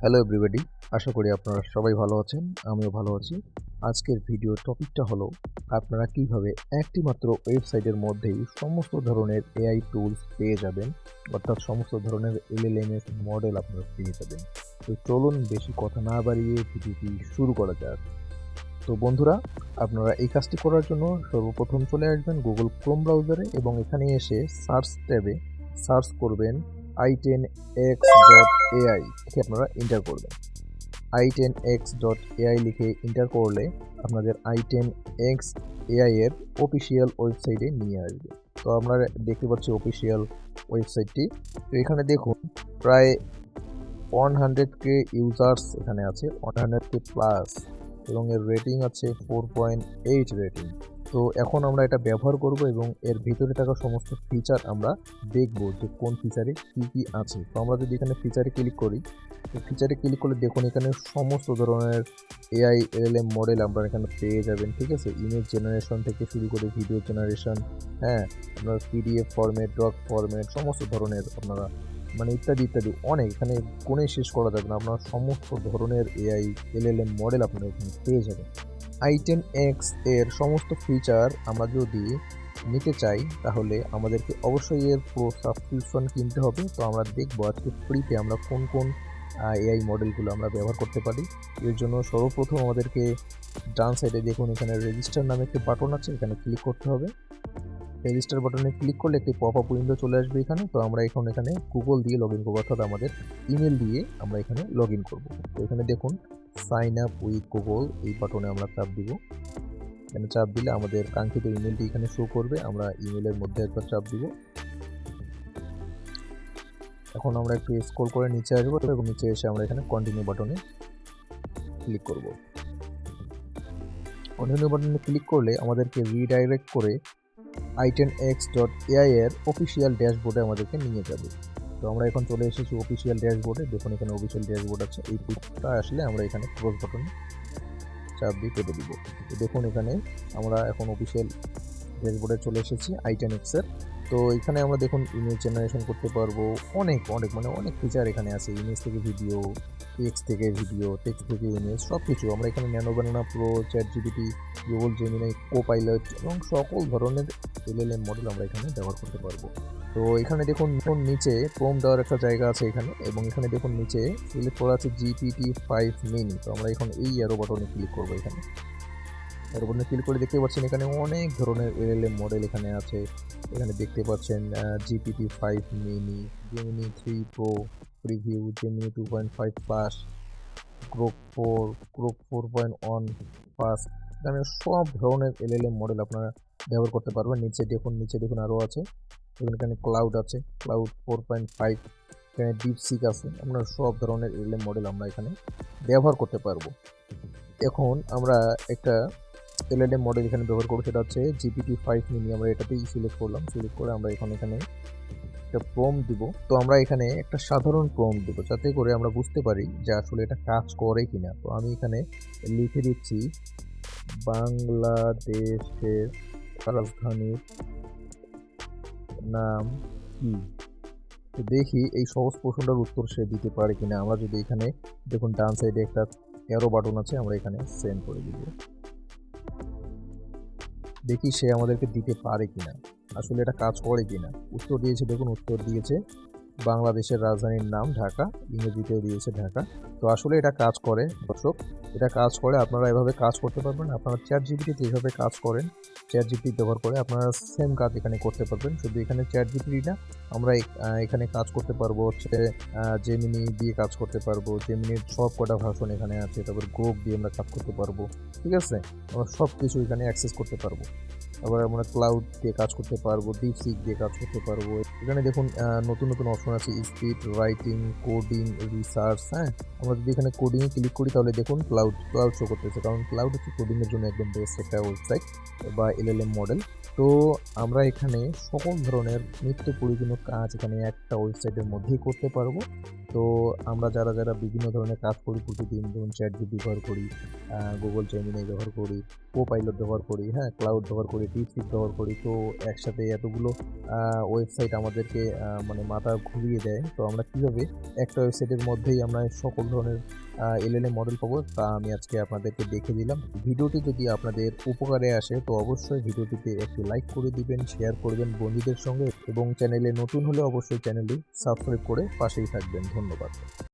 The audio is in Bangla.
হ্যালো এভরিবডি, আশা করি আপনারা সবাই ভালো আছেন। আমিও ভালো আছি। আজকের ভিডিওর টপিকটা হলো আপনারা কিভাবে একটি মাত্র ওয়েবসাইটের মধ্যেই সমস্ত ধরনের এআই টুলস পেয়ে যাবেন, অর্থাৎ সমস্ত ধরনের এলএলএমএস মডেল আপনারা পেয়ে যাবেন। তো চলুন বেশি কথা না বাড়িয়ে ভিডিওটি শুরু করা যাক। তো বন্ধুরা, আপনারা এই কাজটি করার জন্য সর্বপ্রথম চলে আসবেন গুগল ক্রোম ব্রাউজারে এবং এখানে এসে সার্চ ট্যাবে সার্চ করবেন i10x.ai লিখে আপনারা এন্টার করবেন। i10x.ai লিখে এন্টার করলে আপনাদের i10x AI এর অফিসিয়াল ওয়েবসাইটে নিয়ে আসবে। তো আমরা দেখতে পাচ্ছি অফিসিয়াল ওয়েবসাইটটি। তো এখানে দেখুন প্রায় 100k ইউজার্স এখানে আছে, 100k প্লাস, এবং এর রেটিং আছে 4.8 রেটিং। তো এখন আমরা এটা ব্যবহার করব এবং এর ভিতরে থাকা সমস্ত ফিচার আমরা দেখব যে কোন ফিচারে কী আছে। তো আমরা যদি এখানে ফিচারে ক্লিক করি, তো ফিচারে ক্লিক করলে দেখুন এখানে সমস্ত ধরনের এআই এলএলএম মডেল আমরা এখানে পেয়ে যাবেন। ঠিক আছে, ইমেজ জেনারেশন থেকে শুরু করে ভিডিও জেনারেশন, হ্যাঁ, আপনার পিডিএফ ফরম্যাট, ডক ফরম্যাট, সমস্ত ধরনের আপনারা ইত্যাদি ইত্যাদি অনেক, এখানে গুণে শেষ করা যাবে না। আপনার সমস্ত ধরনের এআই এলএলএম মডেল আপনারা এখানে পেয়ে যাবেন। i10x এর সমস্ত ফিচার আমরা যদি নিতে চাই তাহলে আমাদেরকে অবশ্যই এর প্রো সাবস্ক্রিপশন কিনতে হবে। তো আমরা দেখব আজকে ফ্রিতে আমরা কোন কোন এআই মডেলগুলো আমরা ব্যবহার করতে পারি। এর জন্য সর্বপ্রথম আমাদেরকে ডান সাইডে দেখুন এখানে রেজিস্টার নামে একটি বাটন আছে, এখানে ক্লিক করতে হবে। রেজিস্টার বাটনে ক্লিক করলে একটি পপ আপ উইন্ডো চলে আসবে এখানে। তো আমরা এখানে গুগল দিয়ে লগ ইন করবো, অর্থাৎ আমাদের ইমেল দিয়ে আমরা এখানে লগ ইন করবো। তো এখানে দেখুন সাইন আপ উইথ গুগল, এই বাটনে আমরা চাপ দিব। এখানে চাপ দিলে আমাদের কাঙ্ক্ষিত ইমেলটি এখানে শো করবে। আমরা ইমেলের মধ্যে একবার চাপ দিব। এখন আমরা একটু স্ক্রল করে নিচে আসবো এবং নিচে এসে আমরা এখানে কন্টিনিউ বাটনে ক্লিক করব। কন্টিনিউ বাটনে ক্লিক করলে আমাদেরকে রিডাইরেক্ট করে i10x.ai এর অফিসিয়াল ড্যাশবোর্ডে আমাদেরকে নিয়ে যাবে। তো আমরা এখন চলে এসেছি অফিসিয়াল ড্যাশবোর্ডে। দেখুন এখানে অফিসিয়াল ড্যাশবোর্ড আছে। এই টুলটা আসলে আমরা এখানে ক্লোজ বাটনে চাপ দিয়ে কেটে দিব। তো দেখুন এখানে আমরা এখন অফিসিয়াল ড্যাশবোর্ডে চলে এসেছি i10x এর। তো এখানে আমরা দেখুন ইমেজ জেনারেশন করতে পারবো, অনেক অনেক ফিচার এখানে আছে। ইমেজ থেকে ভিডিও, টেক্সট থেকে ভিডিও, টেক্সট থেকে ইমেজ, সব কিছু আমরা এখানে Nano Banana Pro, ChatGPT, Google Gemini, Copilot এবং সকল ধরনের এলএলএম মডেল আমরা এখানে ব্যবহার করতে পারবো। তো এখানে দেখুন নিচে প্রম্পট দেওয়ার একটা জায়গা আছে এখানে, এবং এখানে দেখুন নিচে সিলেক্ট করা আছে GPT-5 মিনি। তো আমরা এখন এই অ্যারো বাটনে ক্লিক করবো। এখানে অ্যারো বাটনে ক্লিক করে দেখতে পাচ্ছেন এখানে অনেক ধরনের এলএলএম মডেল এখানে আছে। এখানে দেখতে পাচ্ছেন GPT-5 mini, Gemini 3 pro preview, Gemini 2.5 plus, Grok 4, Grok 4.1 fast, এখানে সব ধরনের এলএলএম মডেল আপনারা ব্যবহার করতে পারবেন। নিচে দেখুন আরও আছে। এখানে ক্লাউড আছে, ক্লাউড 4.5, এখানে ডিপসিক আছে। আপনার সব ধরনের এলএলএম মডেল আমরা এখানে ব্যবহার করতে পারবো। এখন আমরা একটা এলএলএম মডেল এখানে ব্যবহার করবো, সেটা হচ্ছে GPT-5 মিনি। আমরা এটাতেই সিলেক্ট করলাম। সিলেক্ট করে আমরা এখানে একটা প্রম্পট দিব। তো আমরা এখানে একটা সাধারণ প্রম্পট দেবো, যাতে করে আমরা বুঝতে পারি যে আসলে এটা কাজ করে কিনা। তো আমি এখানে লিখে দিচ্ছি বাংলাদেশের রাজধানীর নাম কি। তো দেখি এই সহজ প্রশ্নটার উত্তর সে দিতে পারে কিনা। আমরা যদি এখানে দেখুন ডান সাইডে একটা অ্যারো বাটন আছে, আমরা এখানে সেন্ড করে দিব। দেখি সে আমাদেরকে দিতে পারে কিনা, আসলে এটা কাজ করে কিনা। উত্তর দিয়েছে, দেখুন উত্তর দিয়েছে বাংলাদেশের রাজধানীর নাম ঢাকা, ইংরেজিতেও দিয়েছে ঢাকা। তো আসলে এটা কাজ করে দর্শক, এটা কাজ করে। আপনারা এভাবে কাজ করতে পারবেন। আপনারা চ্যাট জিপিটিতে যেভাবে কাজ করেন, চ্যাট জিপিটি ব্যবহার করে আপনারা সেম কাজ এখানে করতে পারবেন। শুধু এখানে চ্যাট জিপিটি না, আমরা এখানে কাজ করতে পারবো হচ্ছে জেমিনি দিয়ে কাজ করতে পারবো। জেমিনির সব কটা ভার্সন এখানে আছে। তারপর গ্রোক দিয়ে আমরা কাজ করতে পারবো। ঠিক আছে, আমরা সব কিছু এখানে অ্যাক্সেস করতে পারবো। আবার আমরা ক্লাউড দিয়ে কাজ করতে পারবো, ডিপসিক দিয়ে কাজ করতে পারবো। এখানে দেখুন নতুন অপশন আছে, স্পিড, রাইটিং, কোডিং, রিসার্চ। হ্যাঁ, আমরা যদি এখানে কোডিংয়ে ক্লিক করি তাহলে দেখুন ক্লাউড শো করতেছে, কারণ ক্লাউড হচ্ছে কোডিংয়ের জন্য একদম বেস্ট একটা ওয়েবসাইট বা এলএলএম মডেল। তো আমরা এখানে সকল ধরনের নিত্য প্রয়োজনীয় কাজ এখানে একটা ওয়েবসাইটের মধ্যেই করতে পারবো। তো আমরা যারা বিভিন্ন ধরনের কাজ করি প্রতিদিন, যেমন ChatGPT ব্যবহার করি, Google Gemini ব্যবহার করি, Copilot ব্যবহার করি, হ্যাঁ? ক্লাউড ব্যবহার করি, DeepSeek ব্যবহার করি। তো একসাথে এতগুলো ওয়েবসাইট আমাদেরকে মানে মাথা ঘুরিয়ে দেয়। তো আমরা কিভাবে একটা ওয়েবসাইটের মধ্যেই আমরা সকল ধরনের LLM মডেল পাবো, তা আমি আজকে আপনাদেরকে দেখিয়ে দিলাম। ভিডিওটি যদি আপনাদের উপকারে আসে তো অবশ্যই ভিডিওটিতে একটি লাইক করে দিবেন, শেয়ার করবেন বন্ধুদের সঙ্গে এবং চ্যানেলে নতুন হলে অবশ্যই চ্যানেলটি সাবস্ক্রাইব করে পাশেই থাকবেন। ধন্যবাদ।